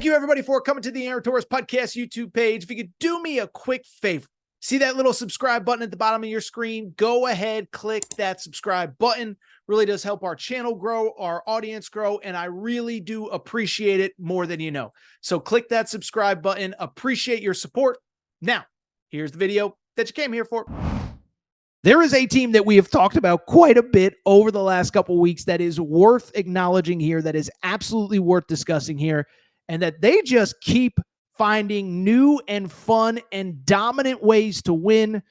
Thank you, everybody, for coming to the Aaron Torres Podcast YouTube page. If you could do me a quick favor, see that little subscribe button at the bottom of your screen? Go ahead, click that subscribe button. Really does help our channel grow, our audience grow, and I really do appreciate it more than you know. So click that subscribe button. Appreciate your support. Now, here's the video that you came here for. There is a team that we have talked about quite a bit over the last couple of weeks that is worth acknowledging here, that is absolutely worth discussing here, and that they just keep finding new and fun and dominant ways to win.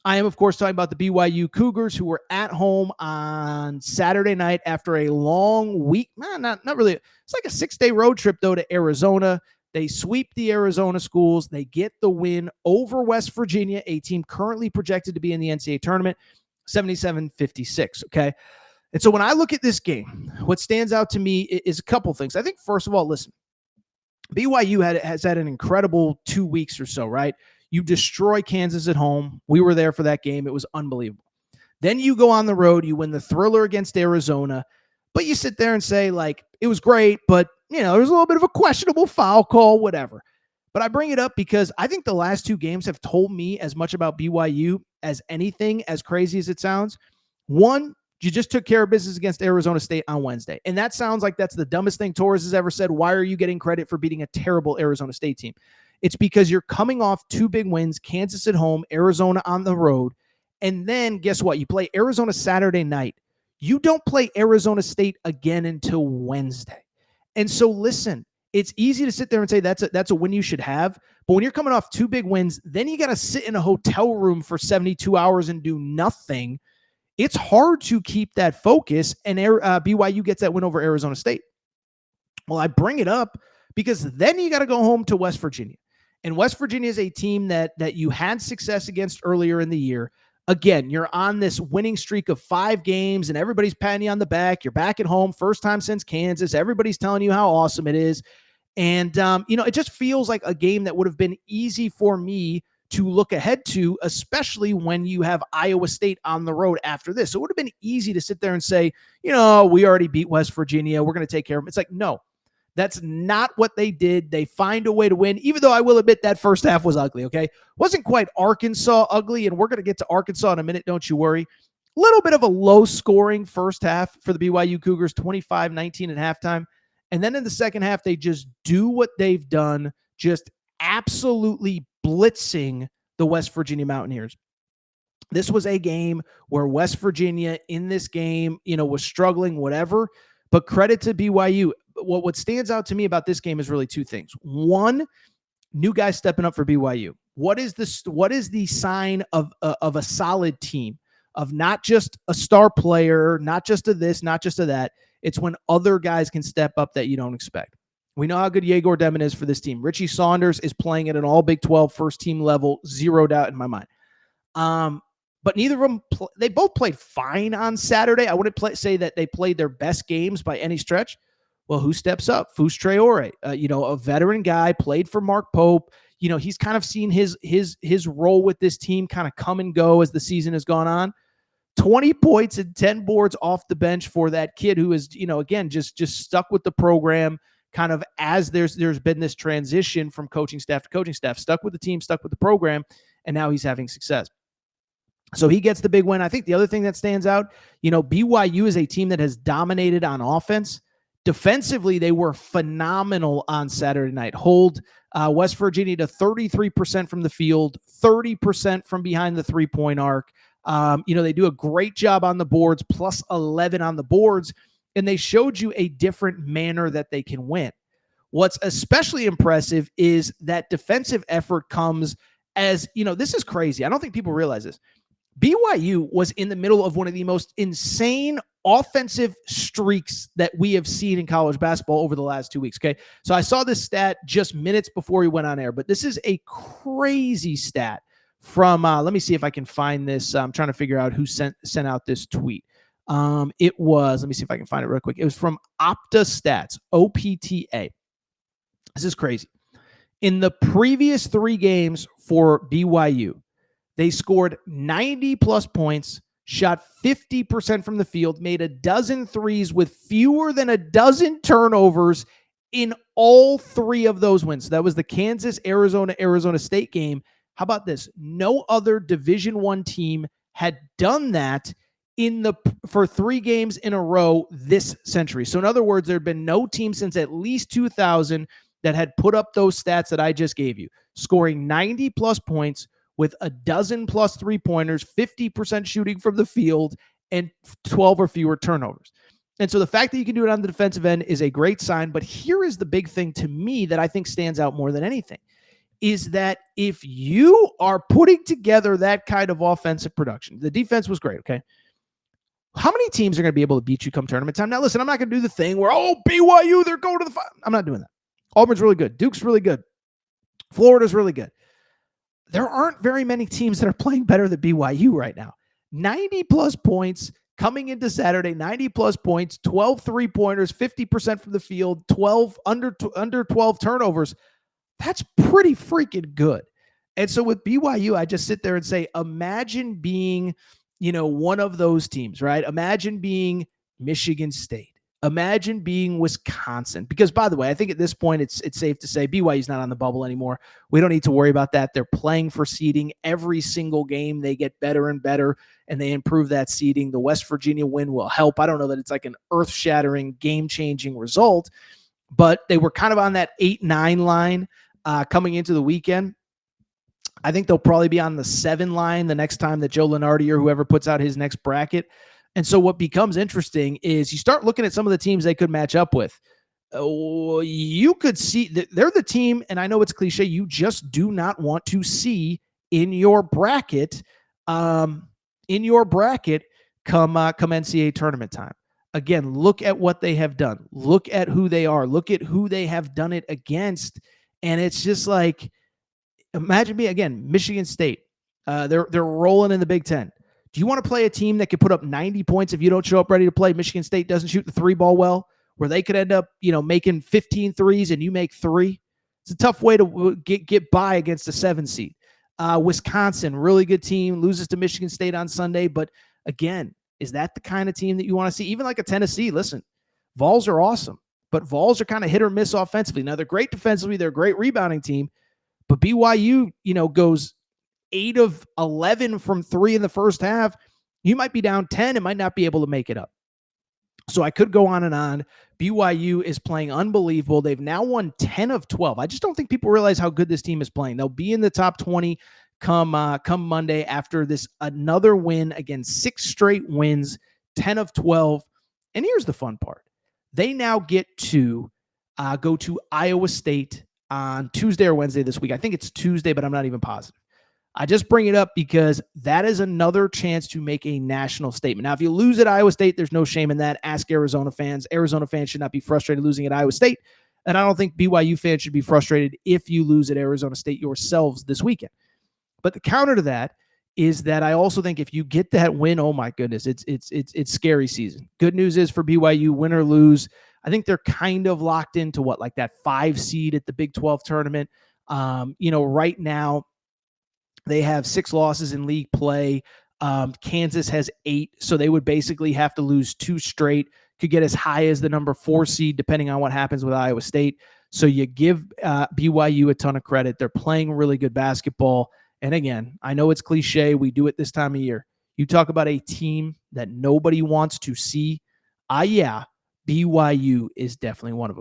I am, of course, talking about the BYU Cougars, who were at home on Saturday night after a long week. Not really. It's like a 6-day road trip, though, to Arizona. They sweep the Arizona schools. They get the win over West Virginia, a team currently projected to be in the NCAA tournament, 77-56, okay? And so when I look at this game, what stands out to me is a couple things. I think, first of all, listen, BYU has had an incredible 2 weeks or so, right? You destroy Kansas at home. We were there for that game. It was unbelievable. Then you go on the road. You win the thriller against Arizona. But you sit there and say, like, it was great, but, you know, there's a little bit of a questionable foul call, whatever. But I bring it up because I think the last two games have told me as much about BYU as anything, as crazy as it sounds. One, you just took care of business against Arizona State on Wednesday. And that sounds like that's the dumbest thing Torres has ever said. Why are you getting credit for beating a terrible Arizona State team? It's because you're coming off two big wins, Kansas at home, Arizona on the road. And then guess what? You play Arizona Saturday night. You don't play Arizona State again until Wednesday. And so listen, it's easy to sit there and say that's a win you should have. But when you're coming off two big wins, then you got to sit in a hotel room for 72 hours and do nothing. It's hard to keep that focus, and BYU gets that win over Arizona State. Well, I bring it up because then you got to go home to West Virginia. And West Virginia is a team that you had success against earlier in the year. Again, you're on this winning streak of 5 games, and everybody's patting you on the back. You're back at home, first time since Kansas. Everybody's telling you how awesome it is. And, it just feels like a game that would have been easy for me to look ahead to, especially when you have Iowa State on the road after this. So it would have been easy to sit there and say, we already beat West Virginia. We're going to take care of them. It's like, no, that's not what they did. They find a way to win, even though I will admit that first half was ugly, okay? Wasn't quite Arkansas ugly, and we're going to get to Arkansas in a minute, don't you worry. A little bit of a low-scoring first half for the BYU Cougars, 25-19 at halftime. And then in the second half, they just do what they've done, just absolutely blitzing the West Virginia Mountaineers. This was a game where West Virginia in this game, was struggling, whatever, but credit to BYU. What stands out to me about this game is really two things. One, new guys stepping up for BYU. What is the sign of a solid team, of not just a star player, not just a this, not just a that. It's when other guys can step up that you don't expect. We know how good Yegor Demon is for this team. Richie Saunders is playing at an all Big 12 first team level, zero doubt in my mind. But neither of them, they both played fine on Saturday. I wouldn't say that they played their best games by any stretch. Well, who steps up? Fus Traore, a veteran guy, played for Mark Pope. He's kind of seen his role with this team kind of come and go as the season has gone on. 20 points and 10 boards off the bench for that kid who is, again, just stuck with the program, kind of as there's been this transition from coaching staff to coaching staff, stuck with the team, stuck with the program, and now he's having success. So he gets the big win. I think the other thing that stands out, BYU is a team that has dominated on offense. Defensively, they were phenomenal on Saturday night. Hold West Virginia to 33% from the field, 30% from behind the three-point arc. They do a great job on the boards, plus 11 on the boards, and they showed you a different manner that they can win. What's especially impressive is that defensive effort comes as, this is crazy. I don't think people realize this. BYU was in the middle of one of the most insane offensive streaks that we have seen in college basketball over the last 2 weeks. Okay. So I saw this stat just minutes before we went on air, but this is a crazy stat from, let me see if I can find this. I'm trying to figure out who sent out this tweet. It was, let me see if I can find it real quick. It was from Opta Stats, OPTA. This is crazy. In the previous 3 games for BYU, they scored 90 plus points, shot 50% from the field, made a dozen threes with fewer than a dozen turnovers in all three of those wins. So that was the Kansas, Arizona, Arizona State game. How about this? No other Division I team had done that for 3 games in a row this century. So in other words, there had been no team since at least 2000 that had put up those stats that I just gave you, scoring 90 plus points with a dozen plus 3-pointers, 50% shooting from the field, and 12 or fewer turnovers. And so the fact that you can do it on the defensive end is a great sign. But here is the big thing to me that I think stands out more than anything, is that if you are putting together that kind of offensive production, the defense was great, okay? How many teams are going to be able to beat you come tournament time? Now, listen, I'm not going to do the thing where, BYU, they're going to the final. I'm not doing that. Auburn's really good. Duke's really good. Florida's really good. There aren't very many teams that are playing better than BYU right now. 90-plus points coming into Saturday, 90-plus points, 12 3-pointers, 50% from the field, 12 under 12 turnovers. That's pretty freaking good. And so with BYU, I just sit there and say, imagine being, one of those teams, right? Imagine being Michigan State. Imagine being Wisconsin. Because, by the way, I think at this point it's safe to say BYU's not on the bubble anymore. We don't need to worry about that. They're playing for seeding every single game. They get better and better, and they improve that seeding. The West Virginia win will help. I don't know that it's like an earth-shattering, game-changing result, but they were kind of on that 8-9 line coming into the weekend. I think they'll probably be on the 7 line the next time that Joe Lunardi or whoever puts out his next bracket. And so what becomes interesting is you start looking at some of the teams they could match up with. You could see that they're the team, and I know it's cliche, you just do not want to see in your bracket, come NCAA tournament time. Again, look at what they have done. Look at who they are. Look at who they have done it against. And it's just like, imagine me again, Michigan State. They're rolling in the Big Ten. Do you want to play a team that could put up 90 points if you don't show up ready to play? Michigan State doesn't shoot the 3-ball well, where they could end up, making 15 threes and you make 3. It's a tough way to get by against a 7 seed. Wisconsin, really good team, loses to Michigan State on Sunday. But again, is that the kind of team that you want to see? Even like a Tennessee, listen, Vols are awesome, but Vols are kind of hit or miss offensively. Now, they're great defensively. They're a great rebounding team. But BYU, goes 8 of 11 from 3 in the first half. You might be down 10 and might not be able to make it up. So I could go on and on. BYU is playing unbelievable. They've now won 10 of 12. I just don't think people realize how good this team is playing. They'll be in the top 20 come Monday after this another win. Again, 6 straight wins, 10 of 12. And here's the fun part. They now get to go to Iowa State on Tuesday or Wednesday this week. I think it's Tuesday, but I'm not even positive. I just bring it up because that is another chance to make a national statement. Now, if you lose at Iowa State, there's no shame in that. Ask Arizona fans. Arizona fans should not be frustrated losing at Iowa State. And I don't think BYU fans should be frustrated if you lose at Arizona State yourselves this weekend. But the counter to that is that I also think if you get that win, oh my goodness, it's scary season. Good news is for BYU, win or lose, I think they're kind of locked into like that 5 seed at the Big 12 tournament. Right now, they have 6 losses in league play. Kansas has 8, so they would basically have to lose 2 straight. Could get as high as the number 4 seed, depending on what happens with Iowa State. So you give BYU a ton of credit. They're playing really good basketball. And again, I know it's cliche. We do it this time of year. You talk about a team that nobody wants to see. BYU is definitely one of them.